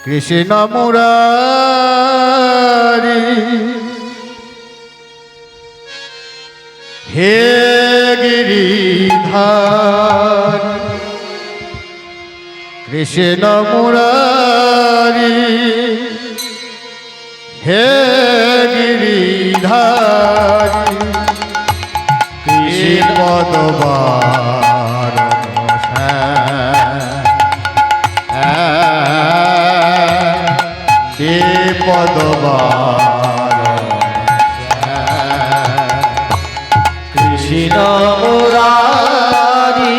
কৃষ্ণ মুরারি হে গিরিধার কৃষ্ণ মুরারি হে গিরিধার কৃষ্ণ পদবার পদবার কৃষ্ণ মুরারি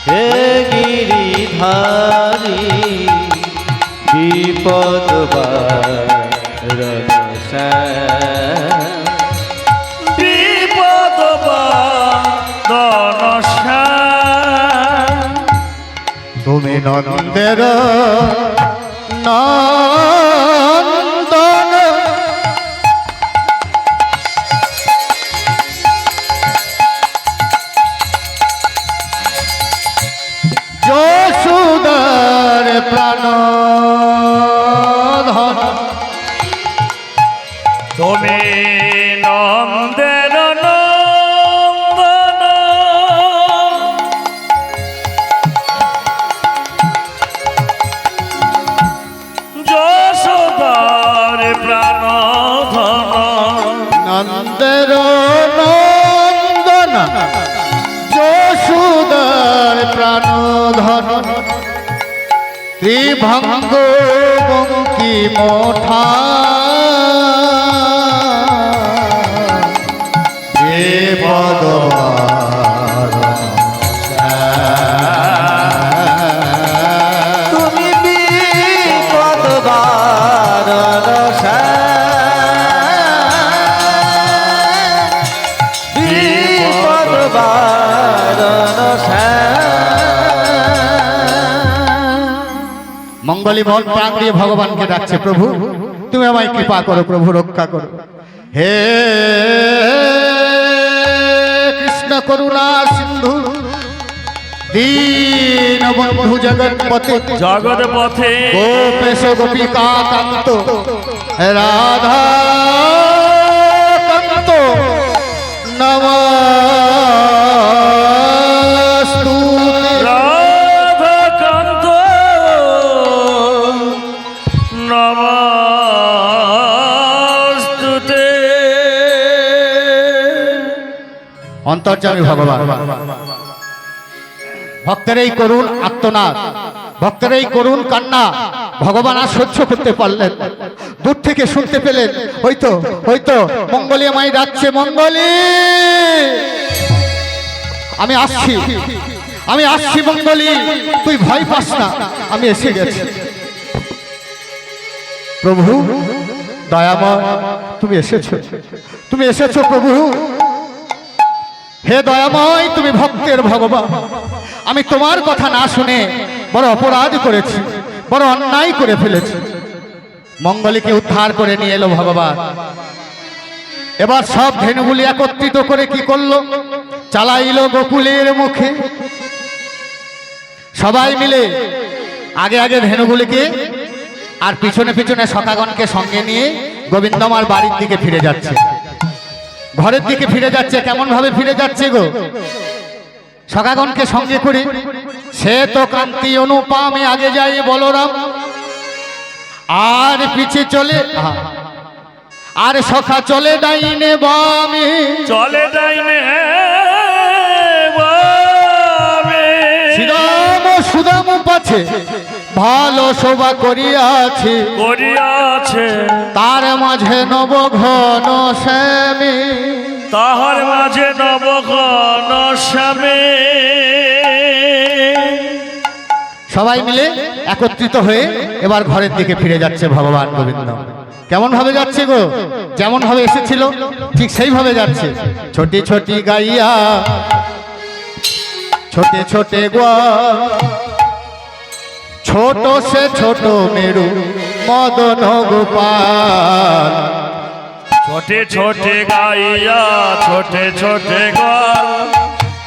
হে গিরিধারী বিপদ বিপদ তুমি নন্দের নন্দন যশোদার প্রাণ ধন তুমি নন্দের নন্দন যশোদার প্রাণধন নন্দের নন্দন যশোদার প্রাণ ধন ত্রিভঙ্গ বঙ্কি মোঠা তুমি বিপদ বারণ বিপদ বারণ মঙ্গলী মন প্রাণ দিয়ে ভগবানকে ডাকছে, প্রভু তুমি আমায় কৃপা করো, প্রভু রক্ষা করো। হে কৃষ্ণ করুণা সিন্ধু দীন বন্ধু জগৎপতে জগৎ পথে গোপেশ গোপিকা কান্ত রাধা কান্ত নমস্তুতে। রাধাকান্ত নমস্তুতে। অন্তর্যামী ভগবান, ভক্তের এই করুণ আত্মনাদ, ভক্তের এই করুণ কান্না ভগবান আর সহ্য করতে পারলেন, দূর থেকে শুনতে পেলেন। হয়তো মঙ্গলী আমায় ডাকছে, মঙ্গলী আমি আসছি মঙ্গলী, তুই ভয় পাস না, আমি এসে গেছি। প্রভু দয়াময় তুমি এসেছো প্রভু। হে দয়াময়, তুমি ভক্তের ভগবান। আমি তোমার কথা না শুনে বড় অপরাধ করেছি, বড় অন্যায় করে ফেলেছি। মঙ্গলীকে উদ্ধার করে নিয়ে এলো ভগবান। এবার সব ধেনুগুলি একত্রিত করে কি করলো, চালাইলো গোকুলের মুখে। সবাই মিলে আগে আগে ধেনুগুলিকে আর পিছনে পিছনে সখাগণকে সঙ্গে নিয়ে গোবিন্দমার বাড়ির দিকে ফিরে যাচ্ছে, ঘরের দিকে ফিরে যাচ্ছে। কেমন ভাবে ফিরে যাচ্ছে গো? সখাগণকে সঙ্গে করে সে তো কান্তি অনুপামে আগে যায় বলরাম, আর পিছে চলে আর সখা চলে ডাইনে বামে, চলে ডাইনে বামে। শ্রীরাম সুদাম পাছে ভালো শোভা করিয়াছে, তার মাঝে নব ঘন শ্যামে, তাহার মাঝে নবঘন শ্যামে। সবাই মিলে একত্রিত হয়ে এবার ঘরের দিকে ফিরে যাচ্ছে ভগবান গোবিন্দ। কেমন ভাবে যাচ্ছে গো? যেমন ভাবে এসেছিল ঠিক সেইভাবে যাচ্ছে। ছোটি ছোটি গাইয়া ছোটে ছোটে গোয়া, ছোট সে ছোট মেরু মদন গোপাল। ছোটে ছোটে গাইয়া ছোটে ছোটে গাল,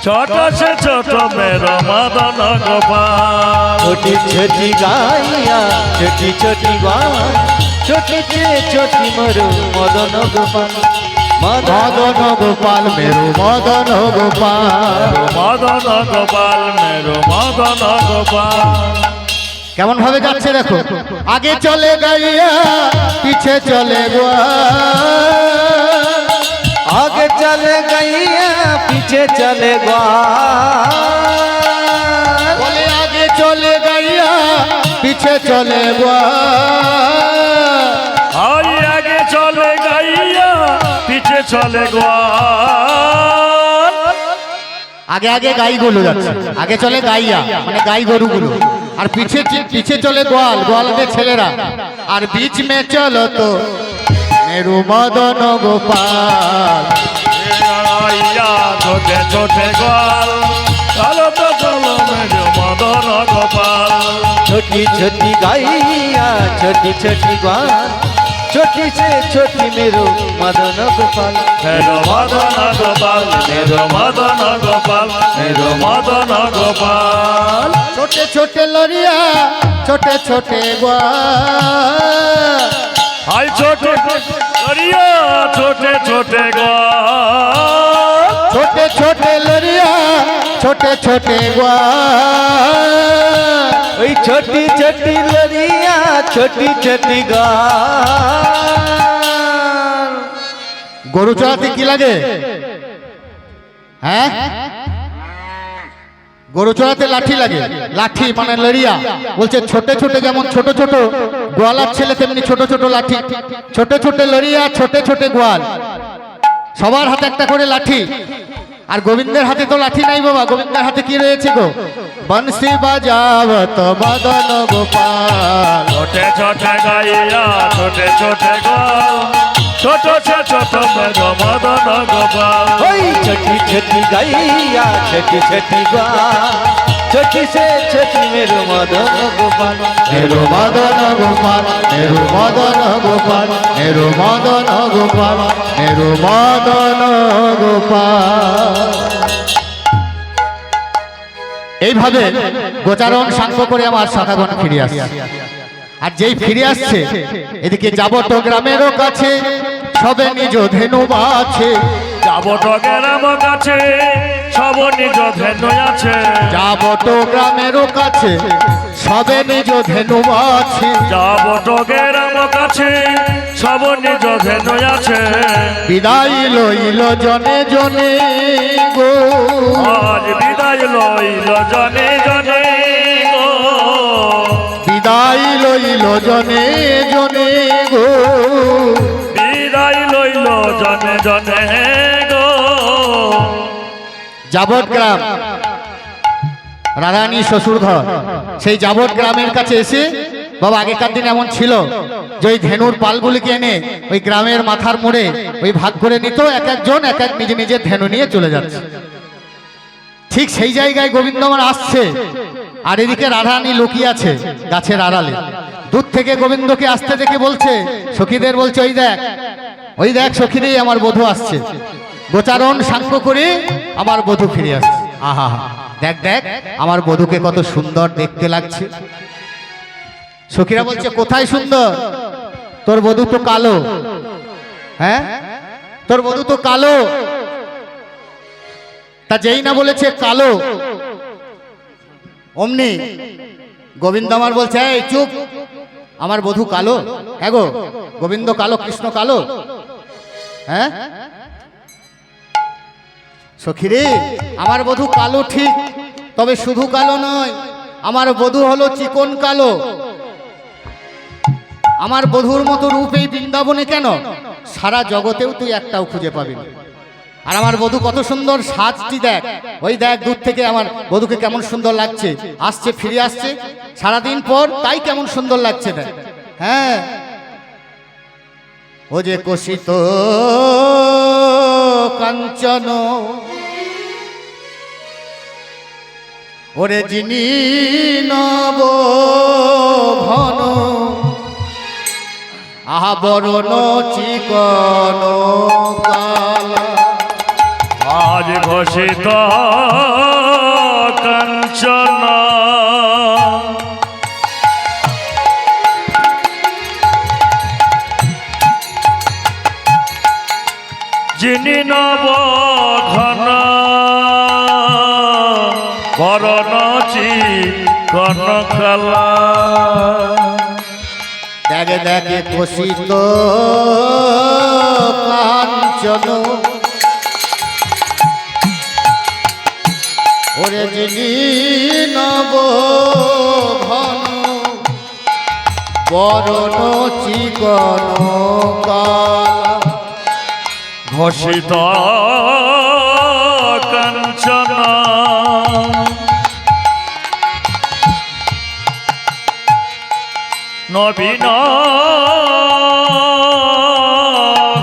ছোট সে ছোট মেরো মদন গোপাল छोटी छोटी गाइया छोटी छोटी गाय छोटी से छोटी मरु मदन गोपाल মদন গোপাল মেরু মদন গোপাল। মদন গোপাল মেরো মদন গোপাল কেমন ভাবে যাচ্ছে দেখো, আগে চলে গাইয়া পিছে চলে গোয়াল, आगे चले गैया पीछे चले ग्वाल বলে আগে চলে গাইয়া পিছে চলে গোয়াল। আর আগে চলে গাইয়া পিছে চলে গোয়াল আগে আগে গাইগুলো যাচ্ছে, আগে চলে গাইয়া মানে গাই গরুগুলো, আর পিছে পিছে চলে গোয়াল, গোয়ালদের ছেলেরা, আর बीच में চলো তো মেরু মদন গোপাল। গাইয়া ছোটে ছোটে গোয়াল চলো তো চলো মেরো মদন গোপাল छोटी छोटी गाइया छोटी छोटी ग्वाल छोटी से छोटी मेरो मदन गोपाल मेरो मदन गोपाल मेरो मदन गोपाल मेरो मदन गोपाल छोटे छोटे लरिया छोटे छोटे गोपाल, हाय छोटे करिया छोटे छोटे गोपाल छोटे छोटे लरिया छोटे छोटे गोपाल। ওই ছোটি ছোটি লরিয়া ছোটি ছোটি গাল গরু চড়াতে কি লাগে? হ্যাঁ, গরু চড়াতে লাঠি লাগে, লাঠি মানে লড়িয়া। বলছে ছোট ছোট যেমন ছোট ছোট গোয়ালার ছেলে তেমনি ছোট ছোট লাঠি, ছোট ছোট লড়িয়া ছোট ছোট গোয়াল, সবার হাতে একটা করে লাঠি। আর গোবিন্দের হাতে তো লাঠি নাই বাবা, গোবিন্দের হাতে কি রয়েছে গো? বংশী বাজাবত মদন গোপাল। छोटे छोटे गाइया छोटे छोटे गोपाल ছোট সে ছোট মেরো মদন গোপাল ওই ছোটি ছোটি গাইয়া ছোটি ছোটি গাল ছোটি সে ছোটি मेरो मदन गोपाल মেরু মদন গোপাল মেরু মদন গোপাল মেরু মদন গোপাল মেরু মদন গোপাল। এইভাবে গোচারণ সাঙ্গ করে আমার শাখাগণ ফিরে আসছে, আর যেই ফিরে আসছে এদিকে যাবত গ্রামেরও কাছে সবে নিজ ধেনু আছে, যাবত গ্রাম কাছে সব নিজ ধেনু আছে যাবত গ্রামেরও কাছে সবে নিজ ধেনু আছে, যাবত গ্রাম কাছে সব নিজ ধেনু আছে বিদায় লইল জনে জনে গো, আজ বিদায় লইল জনে জনে গো বিদায় লইল জনে জনে গো, বিদায় লইল জনে জনে গো যাবত গ্রাম রাধারানী শ্বশুর ঘর, সেই যাবত গ্রামের কাছে এসে বাবা আগেকার দিন এমন ছিল যে ওই ধেনুর পালগুলিকে এনে ওই গ্রামের মাথার মোড়ে ওই ভাগ করে নিত, এক একজন এক এক নিজে নিজের ধেনু নিয়ে চলে যাচ্ছে। ঠিক সেই জায়গায় গোবিন্দমান আসছে, আর এদিকে রাধারানী লুকিয়ে আছে গাছের আড়ালে। দূর থেকে গোবিন্দকে আসতে দেখে বলছে, সখীদের বলছে ওই দেখ সখীরে আমার বধূ আসছে। গোচারণ সাঙ্গ করে আমার বধূ ফিরে আসছে। আহা দেখ দেখ আমার বধূকে কত সুন্দর দেখতে লাগছে। সখীরা বলছে কোথায় সুন্দর, তোর বধূ তো কালো। হ্যাঁ, তোর বধূ তো কালো। তা যেই না বলেছে কালো, অমনি গোবিন্দ আমার বলছে এই চুপ, আমার বধূ কালো? হ্যাঁ গো, গোবিন্দ কালো, কৃষ্ণ কালো? হ্যাঁ সখীরে, আমার বধূ কালো ঠিক, তবে শুধু কালো নয়, আমার বধূ হলো চিকন কালো। আমার বধূর মতো রূপ এই বৃন্দাবনে কেন, সারা জগতেও তুই একটাও খুঁজে পাবি না। আর আমার বধূ কত সুন্দর সাজটি দেখ, ওই দেখ দূর থেকে আমার বধূকে কেমন সুন্দর লাগছে, আসছে ফিরে আসছে সারাদিন পর, তাই কেমন সুন্দর লাগছে দেখ। হ্যাঁ, ও যে কোষিত কাঞ্চন, ওরে যিনি নব ঘন, আবরণ চিকন কালা, আজ আজ ঘোষিত কাঞ্চন যিনি নব ঘন বরণচি কনকলা দেখে দেখে কোষিত কাঞ্চন ওরে যিনি নব ঘন বরণ চিকন ঘোষিত কাঞ্চন নবীন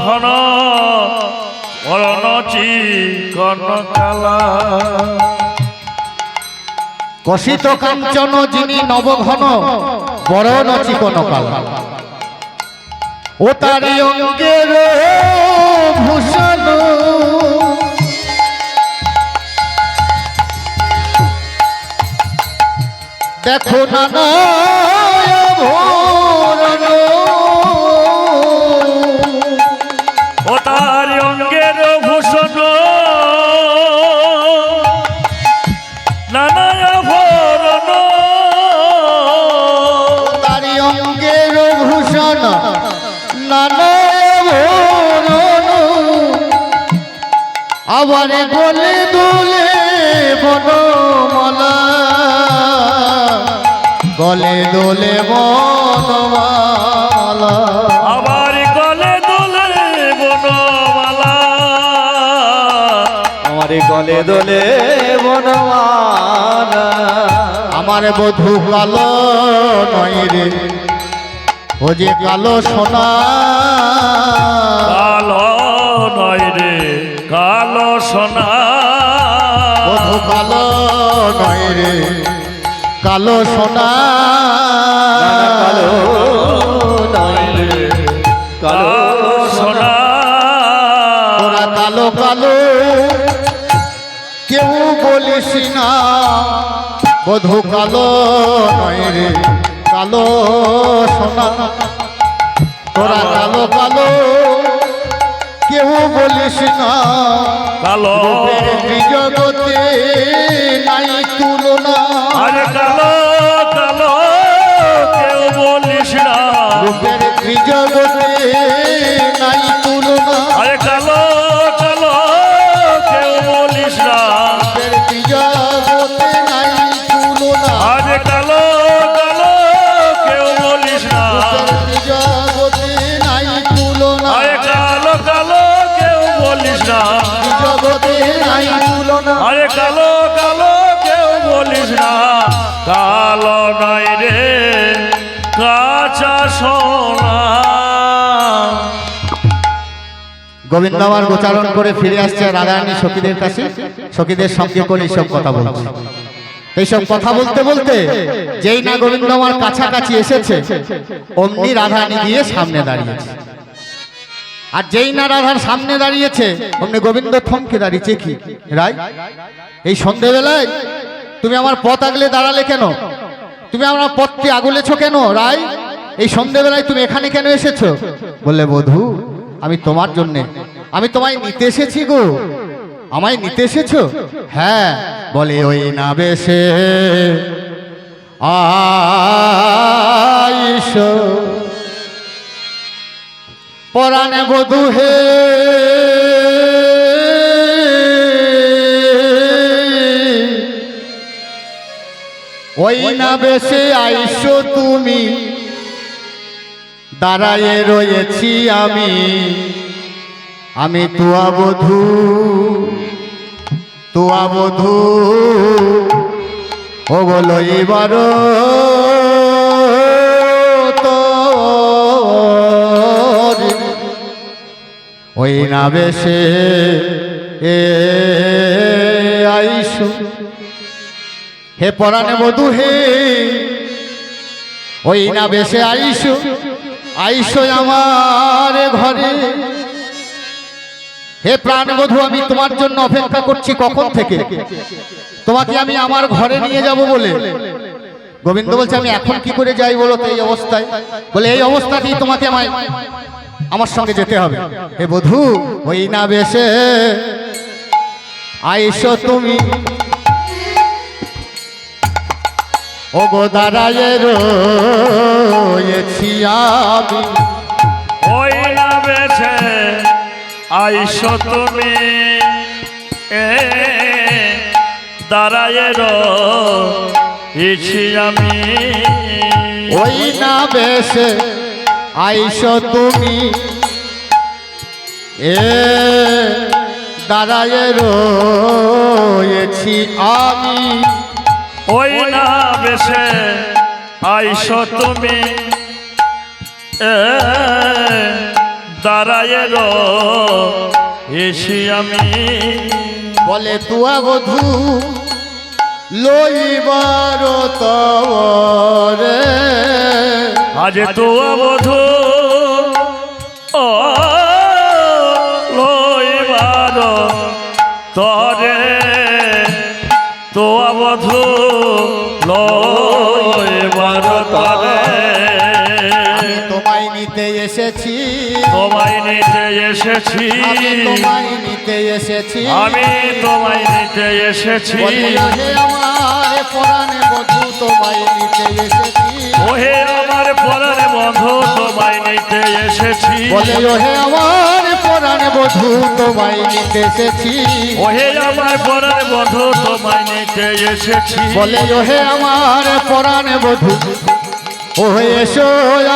ঘন বরণচি কনকালা কষিত কাঞ্চন যিনি নবঘন বরণ চিকন কালা ও তারি অঙ্গের ভূষণ দেখো নানা ভোরণ ও তার অঙ্গের ভূষণ নানা ভরণ তারি অঙ্গের ভূষণ নানা ভোরণ আবার গলে দোলে বনমালা গলে দোলে বনমালা আবার গলে দোলে বনমালা আমার গলে দোলে বনমালা আমার বধূ কালো নয় রে ও যে কালো সোনা কালো নয় রে কালো সোনা বধূ কালো নয় রে কালো সোনা কালো নয় রে কালো কালো সোনা তোরা কালো কালো কেউ বলিস না বধূ কালো নয় রে কালো সোনা তোরা কালো কালো কেউ বলিস না কালো জগতে নাই তুলনা আরে কালো কালো কেউ বলিস না রূপের জগতে নাই তুলনা আরে কালো কালো কেউ বলিস না রূপের জগতে নাই তুলনা আরে কালো কালো কেউ বলিস না রূপের জগতে নাই তুলনা আরে কালো কালো কেউ বলিস না জগতে নাই তুলনা আরে কালো কালো কেউ বলিস না কালো নাই রে কাঁচা সোনা গোবিন্দ আমার গোচারণ করে ফিরে আসছে রাধারানী সখীদের কাছে সখীদের সঙ্গে করে এইসব কথা বলছে এইসব কথা বলতে বলতে যেই না গোবিন্দ আমার কাছাকাছি এসেছে অমনি রাধারানী গিয়ে সামনে দাঁড়িয়েছে আর যেই না রাধার সামনে দাঁড়িয়েছে অমনি গোবিন্দ থমকে দাঁড়িয়েছে কি রাই এই সন্ধেবেলায় তুমি আমার পথ আগলে দাঁড়ালে কেন তুমি আমার পথটি আগুলেছো কেন রাই এই সন্ধেবেলায় তুমি এখানে কেন এসেছো বললে বধূ আমি তোমার জন্য আমি তোমায় নিতে এসেছি গো আমায় নিতে এসেছো হ্যাঁ বলে ওই না বেশে আইসো পরাণে বধূ হে ওই না বেশে আইসো তুমি দাঁড়ায়ে রয়েছি আমি তুয়া বধূ ও বলো এবার তো ওই না বেশে এ আইসো হে পরাণে বধূ হে ওই না বেশে আইসো আমার ঘরে হে প্রাণবধূ, আমি তোমার জন্য অপেক্ষা করছি কখন থেকে। তোমাকে আমি আমার ঘরে নিয়ে যাব বলে। গোবিন্দ বলছে আমি এখন কি করে যাই বলো তো এই অবস্থায়? বলে এই অবস্থাতেই তোমাকে আমার সঙ্গে যেতে হবে। হে বধূ, ওই না বেশে আইসো তুমি, ও গো দাঁড়ায়ে রয়েছি আমি। ওই না বেছে আইসো তুমি, দাঁড়ায়ে রয়েছি আমি। ওই না বেশে আইসো তুমি, দাঁড়ায়ে রয়েছি আমি। ওই না বেশে আইসো তুমি, দাঁড়ায়ে রয়েছি আমি। বলে তুয়া বধূ লইবার তরে, আজ তো বধূ ও লইবার তরে, তো বধূ লইবার তরে। আমি তোমায় নিতে এসেছি, তোমায় নিতে এসেছি, আমি তোমায় নিতে এসেছি, আমি তোমায় নিতে এসেছি। বলি ওহে আমার পরাণে বধূ তোমায় নিতে এসেছি। ওহে আমার পরাণ বন্ধু তোমায় নিতে এসেছি। বলে ওহে আমার পরাণে বধূ তোমায় নিতে এসেছি। ওহে আমার পরাণ বন্ধু তোমায় নিতে এসেছি। বলে ওহে আমার পরাণে বধূ, ও এসো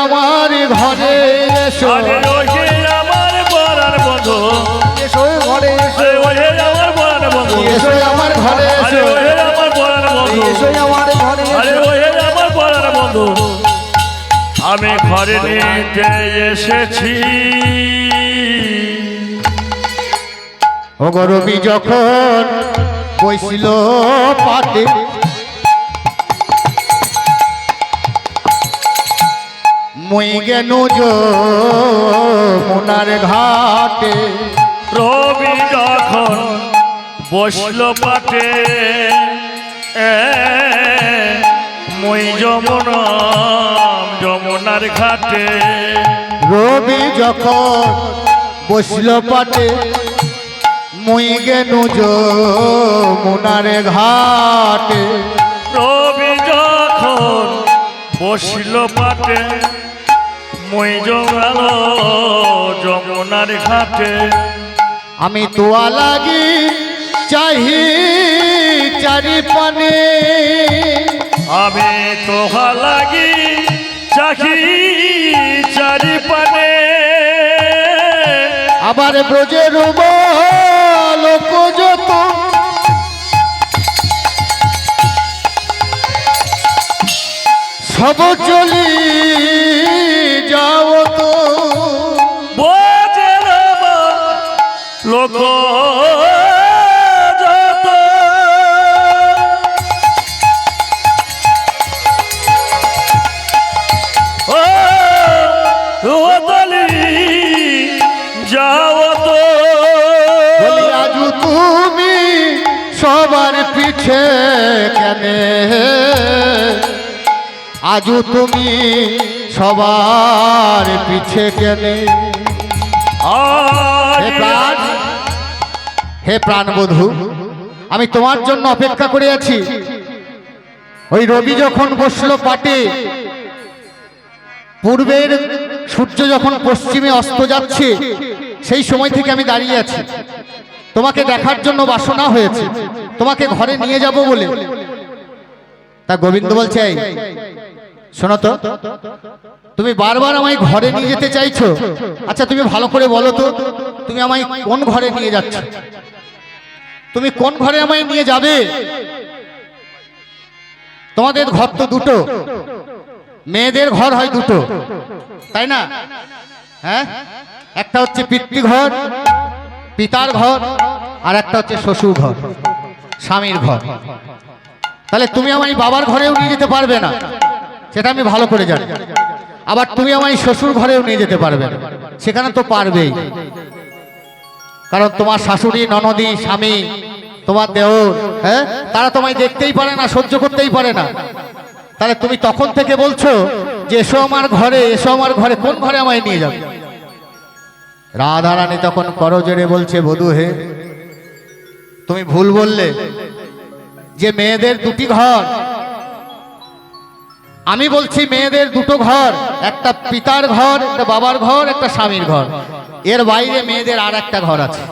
আমার ঘরে এসো। আরে ওহে আমার পরাণ বন্ধু, এসো ঘরে এসো, আরে ওহে আমার পরাণ বন্ধু, এসো আমার ঘরে আরে এসো, ওহে আমার পরাণ বন্ধু, এসো আমার ঘরে আরে এসো। ওহে আমার পরাণ বন্ধু, আমি ঘরে নিতে এসেছি। ও গরবি যখন বইছিল পাতে, মুই গেনু যমুনার ঘাটে। রবি যখন বসল পাটে, মই যমুনার ঘাটে। রবি যখন বসল পাটে, মুই গেনু যমুনার ঘাটে। রবি যখন বসল পাটে, মই যমুনার ঘাটে। আমি তোয়া লাগি চাহি চারি পানে, আমি তোহা লাগি চাখি চারি পানে। আবার ব্রজের লোক যত সব চলি যাও তো। বোঝের লোক যত, ও দলি যাও তো। বলি আজু তুমি সবার পিছে কেনে, আজু তুমি সবার পিছে কেনে। হে প্রাণ, হে প্রাণবধূ, আমি তোমার জন্য অপেক্ষা করে আছি। ওই রবি যখন বসলো পাটে, পূর্বের সূর্য যখন পশ্চিমে অস্ত যাচ্ছে, সেই সময় থেকে আমি দাঁড়িয়ে আছি। তোমাকে দেখার জন্য বাসনা হয়েছে, তোমাকে ঘরে নিয়ে যাব বলে। তা গোবিন্দ বলছে, এই শোনো তো, তুমি বারবার আমায় ঘরে নিয়ে যেতে চাইছো। আচ্ছা তুমি ভালো করে বলো তো, তুমি আমায় কোন ঘরে নিয়ে যাচ্ছ? তুমি কোন ঘরে আমায় নিয়ে যাবে? তোমাদের ঘর তো দুটো, মেয়েদের ঘর হয় দুটো, তাই না? হ্যাঁ, একটা হচ্ছে পিতৃঘর, পিতার ঘর, আর একটা হচ্ছে শ্বশুর ঘর, স্বামীর ঘর। তাহলে তুমি আমায় বাবার ঘরেও নিয়ে যেতে পারবে না, সেটা আমি ভালো করে জানি। আবার তুমি আমায় শ্বশুর ঘরেও নিয়ে যেতে পারবে না, সেখানে তো পারবেই। কারণ তোমার শাশুড়ি, ননদি, স্বামী, তোমার দেওর, হ্যাঁ, তারা তোমায় দেখতেই পারে না, সহ্য করতেই পারে না। তাহলে তুমি তখন থেকে বলছো যে এসো আমার ঘরে, এসো আমার ঘরে। কোন ঘরে আমায় নিয়ে যাবে? রাধারানী তখন করজোড়ে বলছে, বধূ হে, তুমি ভুল বললে যে মেয়েদের দুটি ঘর। আমি বলছি মেয়েদের দুটো ঘর, একটা পিতার ঘর, একটা বাবার ঘর, একটা স্বামীর ঘর। এর বাইরে মেয়েদের আর একটা ঘর আছে,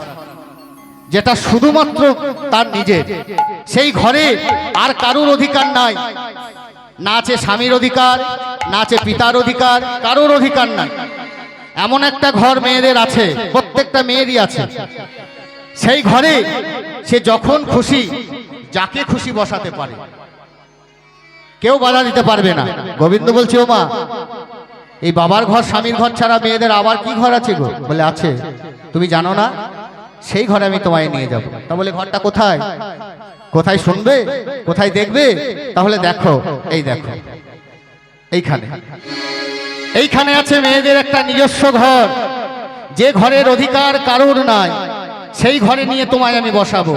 যেটা শুধুমাত্র তার নিজের। সেই ঘরে আর কারুর অধিকার নাই, না আছে স্বামীর অধিকার, না আছে পিতার অধিকার, কারুর অধিকার নাই। এমন একটা ঘর মেয়েদের আছে, প্রত্যেকটা মেয়েরই আছে। সেই ঘরে সে যখন খুশি যাকে খুশি বসাতে পারে, কেউ বাধা দিতে পারবে না। গোবিন্দ বলছে, ও মা, এই বাবার ঘর, স্বামীর ঘর ছাড়া মেয়েদের আবার কি ঘর আছে গো? বলে আছে। তুমি জানো না? সেই ঘরে আমি তোমায় নিয়ে যাব। তা বলে ঘরটা কোথায়? কোথায় শুনবে, কোথায় দেখবে? তাহলে দেখো, এই দেখো, এইখানে, এইখানে আছে মেয়েদের একটা নিজস্ব ঘর, যে ঘরের অধিকার কারোর নাই। সেই ঘরে নিয়ে তোমায় আমি বসাবো।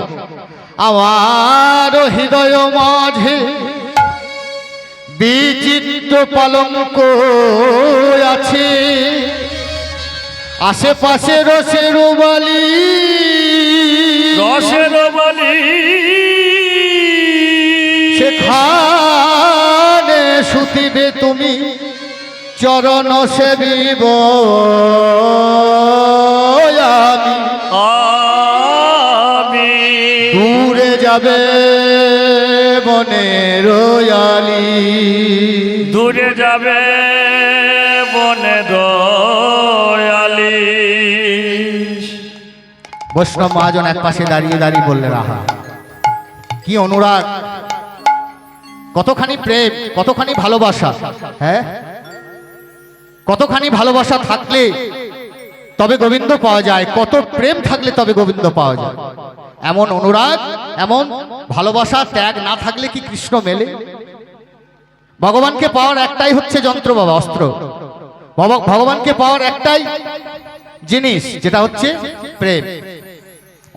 আমার হৃদয় মাঝে বিচিত্র পালঙ্ক আছে, আশেপাশে রসের বালি, রসের বালি, সেখানে শুতিবে তুমি চরণ সেবিব আমি। দূরে যাবে বনের রয়ালি, দূরে যাবে বনে দয়ালি। বৈষ্ণব মহাজন এক পাশে দাঁড়িয়ে দাঁড়িয়ে বললেন, আহা কি অনুরাগ, কতখানি প্রেম, কতখানি ভালোবাসা। হ্যাঁ, কতখানি ভালোবাসা থাকলে তবে গোবিন্দ পাওয়া যায়, কত প্রেম থাকলে তবে গোবিন্দ পাওয়া যায়। এমন অনুরাগ, এমন ভালোবাসা, ত্যাগ না থাকলে কি কৃষ্ণ মেলে? ভগবানকে পাওয়ার একটাই হচ্ছে যন্ত্র বাবা, অস্ত্র। ভগবানকে পাওয়ার একটাই জিনিস, যেটা হচ্ছে প্রেম,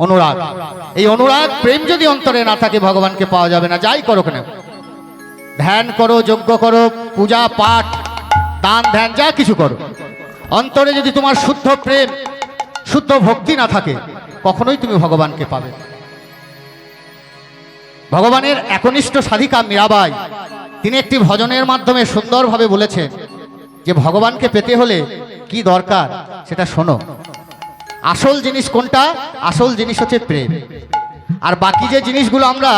অনুরাগ। এই অনুরাগ, প্রেম যদি অন্তরে না থাকে ভগবানকে পাওয়া যাবে না। যাই করো কেন, ধ্যান করো, যজ্ঞ করো, পূজা পাঠ, দান ধ্যান, যা কিছু করো, অন্তরে যদি তোমার শুদ্ধ প্রেম, শুদ্ধ ভক্তি না থাকে, কখনোই তুমি ভগবানকে পাবে। ভগবানের একনিষ্ঠ সাধিকা মীরাবাই, তিনি একটি ভজনের মাধ্যমে সুন্দরভাবে বলেছেন যে ভগবানকে পেতে হলে কি দরকার সেটা শোনো। আসল জিনিস কোনটা? আসল জিনিস হচ্ছে প্রেম। আর বাকি যে জিনিসগুলো আমরা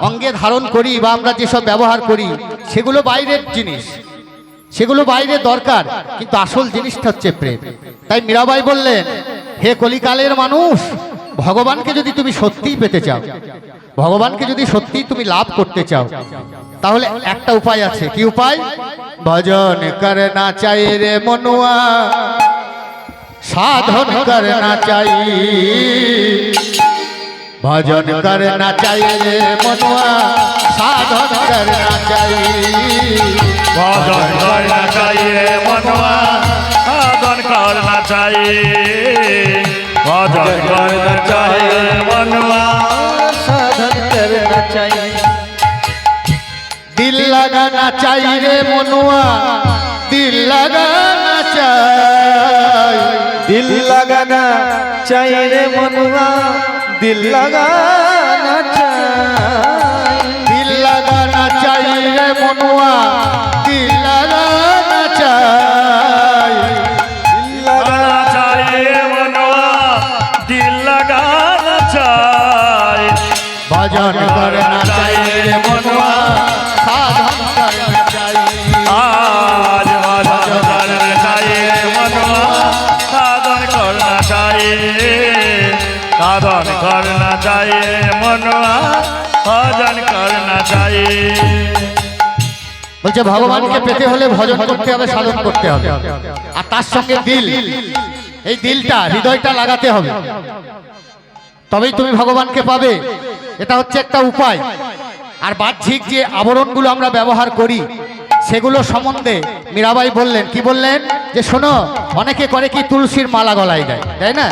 অঙ্গে ধারণ করি বা আমরা যেসব ব্যবহার করি, সেগুলো বাইরের জিনিস, সেগুলো বাইরে দরকার, কিন্তু আসল জিনিসটা হচ্ছে প্রেম। তাই মীরাবাই বললেন, হে কলিকালের মানুষ, ভগবানকে যদি তুমি সত্যিই পেতে চাও, ভগবানকে যদি সত্যিই তুমি লাভ করতে চাও, তাহলে একটা উপায় আছে। কি উপায়? ভজন করনা চাই রে মনুয়া, সাধন করনা চাই। ভজন করনা চাই রে মনুয়া, সাধন করনা চাই। ভজন করনা চাইয়ে মনুয়া, সাধন করনা চাইয়ে। ভজন করনা চাইয়ে মনুয়া, साधन करना चाहिए। दिल लगाना चाहिए रे मनुआ, दिल लगाना चाहिए। दिल लगाना चाहिए रे मनुआ, दिल लगाना चाहिए। दिल लगाना चाहिए रे मनुआ, दिल लगाना चाहिए। दिल लगाना चाहिए मनुआ, दिल लगाना चाहिए। भजन करना चाहिए रे मनुआ, साधन करना चाहिए। आज भजन करना चाहिए मनुआ, साधन करना चाहिए। साधन करना चाहिए मनुआ, भजन करना चाहिए। বলছে ভগবানকে পেতে হলে ভজন করতে হবে, সাধন করতে হবে, আর তার সঙ্গে দিল, এই দিলটা, হৃদয়টা লাগাতে হবে, তবেই তুমি ভগবানকে পাবে। এটা হচ্ছে একটা উপায়। আর বাহ্যিক যে আবরণগুলো আমরা ব্যবহার করি, সেগুলো সম্বন্ধে মীরাবাই বললেন, কি বললেন? যে শোনো, অনেকে করে কি তুলসীর মালা গলায় দেয়, তাই না?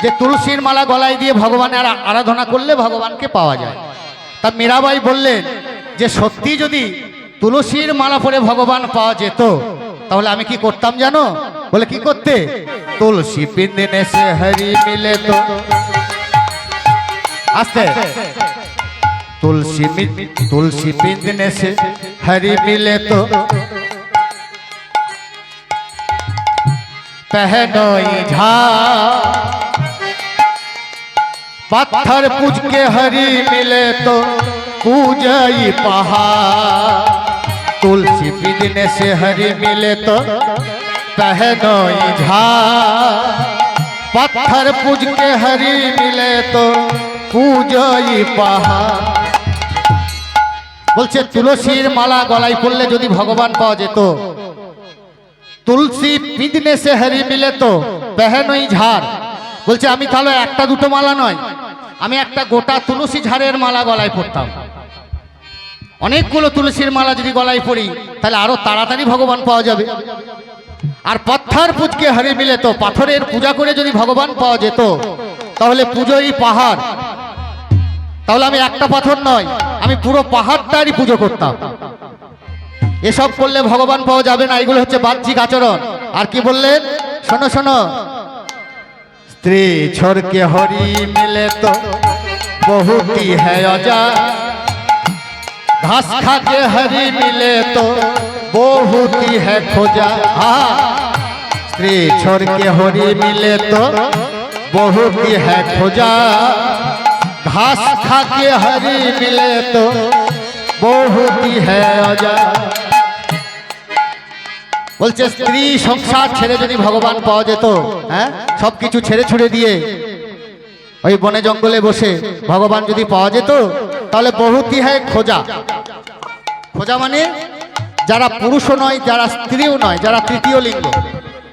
যে তুলসীর মালা গলায় দিয়ে ভগবানের আরাধনা করলে ভগবানকে পাওয়া যায়। তা মীরাবাই বললেন যে সত্যি যদি তুলসীর মালা পরে ভগবান পাওয়া যেত তাহলে আমি কি করতাম জানো? বলে কি করতে? তুলসী পিंदने से हरि मिले तो आस्ते तुलसी पिंदने से हरि मिले तो पहनोई झाड़ पत्थर पूज के हरि मिले तो पूजई पहाड़ तुलसी पिंदने से हरि मिले तो पहनोई झाड़ पत्थर पूज के हरि मिले तो पूजई पहाड़। বলছে তুলসীর মালা গলায় পড়লে যদি ভগবান পাওয়া যেত, তুলসী পিঁধনে সে হরি মিলে তো পেহনই ঝাড়, বলছে আমি তাহলে একটা দুটো মালা নয়, আমি একটা গোটা তুলসী ঝাড়ের মালা গলায় পড়তাম। অনেকগুলো তুলসীর মালা যদি গলায় পড়ি তাহলে আরো তাড়াতাড়ি ভগবান পাওয়া যাবে। আর পাথর পুজকে হরি মিলে তো, পাথরের পূজা করে যদি ভগবান পাওয়া যেত তাহলে পুজোই পাহাড়, তাহলে আমি একটা পাথর নয় আমি পুরো পাহাড়টারই পুজো করতাম। এসব করলে ভগবান পাওয়া যাবে না, এগুলো হচ্ছে বাহ্যিক আচরণ। আর কি বললেন শোনো শোনো, স্ত্রী ছোড়কে হরি মিলে তো বহুতি হ্যায় অজা, घास खा के हरी मिले तो बहुती है खोजा। हाँ, स्त्री छोड़ के हरी मिले तो बहुती है खोजा, घास खा के हरी मिले तो बहुती है अजा। বলছে স্ত্রী সংসার ছেড়ে যদি ভগবান পাওয়া যেত, হ্যাঁ সব কিছু ছেড়ে ছুড়ে দিয়ে ওই বনে জঙ্গলে বসে ভগবান যদি পাওয়া যেত তাহলে বহুতি হয় খোঁজা। খোঁজা মানে যারা পুরুষও নয়, যারা স্ত্রীও নয়, যারা তৃতীয় লিঙ্গ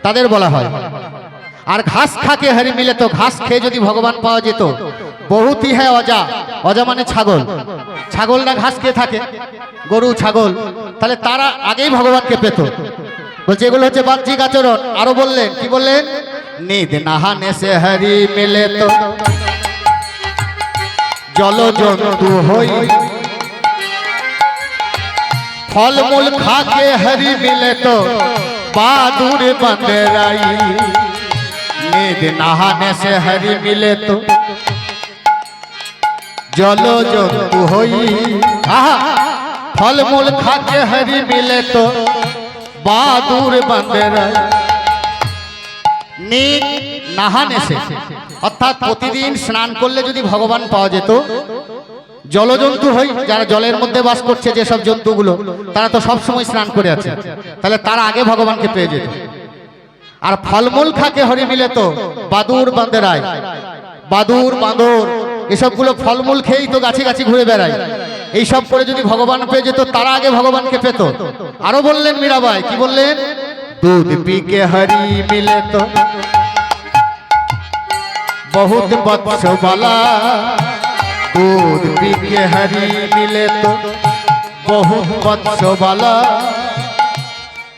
তাদের বলা হয়। আর ঘাস খাকে হারি মিলে তো, ঘাস খেয়ে যদি ভগবান পাওয়া যেত, বহুতি হয় অজা। অজা মানে ছাগল, ছাগলরা ঘাস খেয়ে থাকে, গরু ছাগল, তাহলে তারা আগেই ভগবানকে পেত। বলছে এগুলো হচ্ছে বাহ্যিক আচরণ। আরো বললেন কি বললেন, নিদ নাহানে সে হরি মিলে তো জল জন্তু হই, फल मूल खा के हरी मिले तो बहादुर बंदराई। नींद नहाने से हरी मिले तो जलो जंतु होई, फल मूल खा के हरी मिले तो बहादुर बंदराई। नींद नहाने से অর্থাৎ প্রতিদিন স্নান করলে যদি ভগবান পাওয়া যেত, জলজন্তু হই, যারা জলের মধ্যে বাস করছে যেসব জন্তুগুলো, তারা তো সব সময় স্নান করে আছে, তাহলে তারা আগে ভগবানকে পেয়ে যেত। আর ফলমূল খাকে হরি মিলে তো বাদুর বাঁদেরায়, বাদুর বাঁদর এসবগুলো ফলমূল খেয়েই তো গাছে গাছে ঘুরে বেড়ায়, এইসব করে যদি ভগবান পেয়ে যেত তারা আগে ভগবানকে পেত। আরো বললেন মীরাবাই কি বললেন, দুধ পি কে হরি মিলে তো बहुत बत्स वाला, दूध पी के हरी मिले तो बहुत बत्स वाला।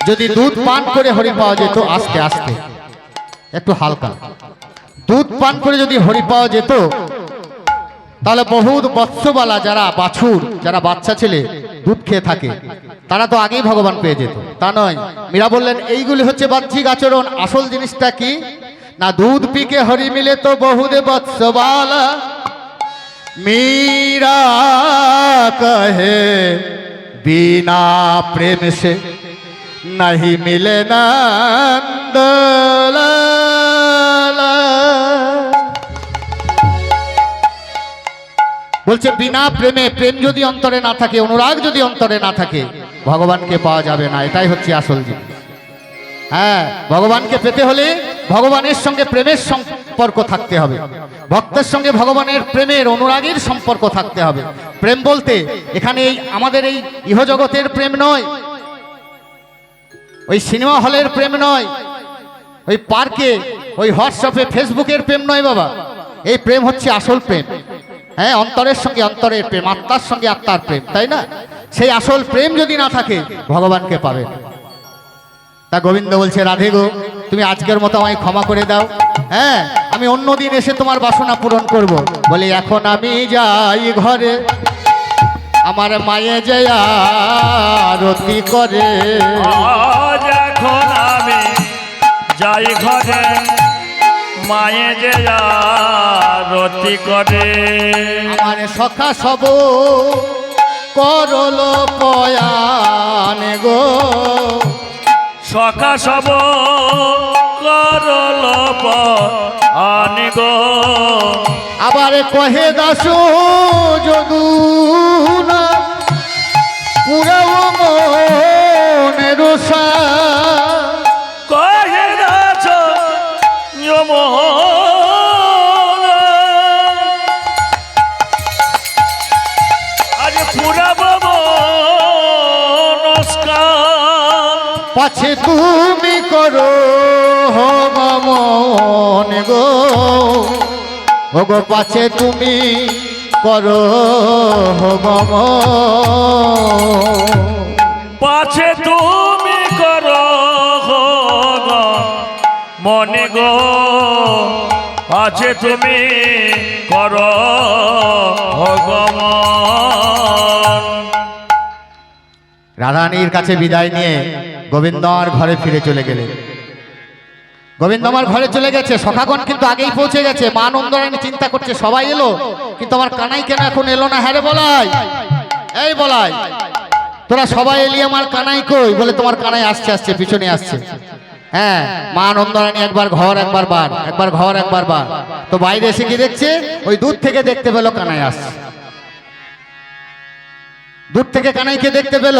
যদি দুধ পান করে হরি পাওয়া যেত, আস্তে আস্তে একটু হালকা, দুধ পান করে যদি হরি পাওয়া যেত তাহলে বহুত বৎসবালা, যারা বাছুর, যারা বাচ্চা ছেলে দুধ খেয়ে থাকে, তারা তো আগেই ভগবান পেয়ে যেত। তা নয়, মীরা বললেন এইগুলি হচ্ছে বাহ্যিক আচরণ। আসল জিনিসটা কি না, दूध पी के हरी मिले तो बहुत बत्स वाला। मीरा कहे बिना प्रेम से नहीं मिले नंद लाला। বলছে বিনা প্রেমে, প্রেম যদি অন্তরে না থাকে, অনুরাগ যদি অন্তরে না থাকে, ভগবানকে পাওয়া যাবে না। এটাই হচ্ছে আসল জিনিস। হ্যাঁ, ভগবানকে পেতে হলে ভগবানের সঙ্গে প্রেমের সম্পর্ক থাকতে হবে, ভক্তের সঙ্গে ভগবানের প্রেমের অনুরাগের সম্পর্ক থাকতে হবে। প্রেম বলতে এখানে এই আমাদের এই ইহজগতের প্রেম নয়, ওই সিনেমা হলের প্রেম নয়, ওই পার্কে, ওই হোয়াটসঅ্যাপে ফেসবুকের প্রেম নয় বাবা। এই প্রেম হচ্ছে আসল প্রেম। হ্যাঁ, অন্তরের সঙ্গে অন্তরের প্রেম, আত্মার সঙ্গে আত্মার প্রেম, তাই না? সেই আসল প্রেম যদি না থাকে ভগবানকে পাবে। তা গোবিন্দ বলছে, রাধে গো তুমি আজকের মতো আমায় ক্ষমা করে দাও। হ্যাঁ, আমি অন্যদিন এসে তোমার বাসনা পূরণ করব। বলি এখন আমি যাই ঘরে, আমার মায়ে যে আরতি করে। আজ এখন আমি যাই ঘরে, মায়ে যে আরতি করে। আমার সখা সব করল পয়ান গো, সখা সব করল আনি গো। আবার কহে দাস যদুনা পুরাও মনের সা। কহে দাস আজ পুরাব নমস্কার। পাছে তুমি করো মন গো, ও গো পাছে তুমি করো গম। পাছে তুমি করো মনে গো, পাছে তুমি করো গমন। রাধারানীর কাছে বিদায় নিয়ে গোবিন্দ আমার ঘরে ফিরে চলে গেলেন। গোবিন্দ আমার ঘরে চলে গেছে, সখাগণ কিন্তু আগেই পৌঁছে গেছে। মা নন্দরানী চিন্তা করছে সবাই এলো, কিন্তু আমার কানাই কেন এখন এলো না? হ্যাঁ রে বলাই, এই বলাই, তোরা সবাই এলি, আমার কানাই কই? বলে তোমার কানাই আসছে, আসছে, পিছনে আসছে। হ্যাঁ, মা নন্দরানী একবার ঘর একবার বার, একবার ঘর একবার বার। তো বাইরে এসে কি দেখছে? ওই দূর থেকে দেখতে পেলো কানাই আসছে। দূর থেকে কানাইকে দেখতে পেল,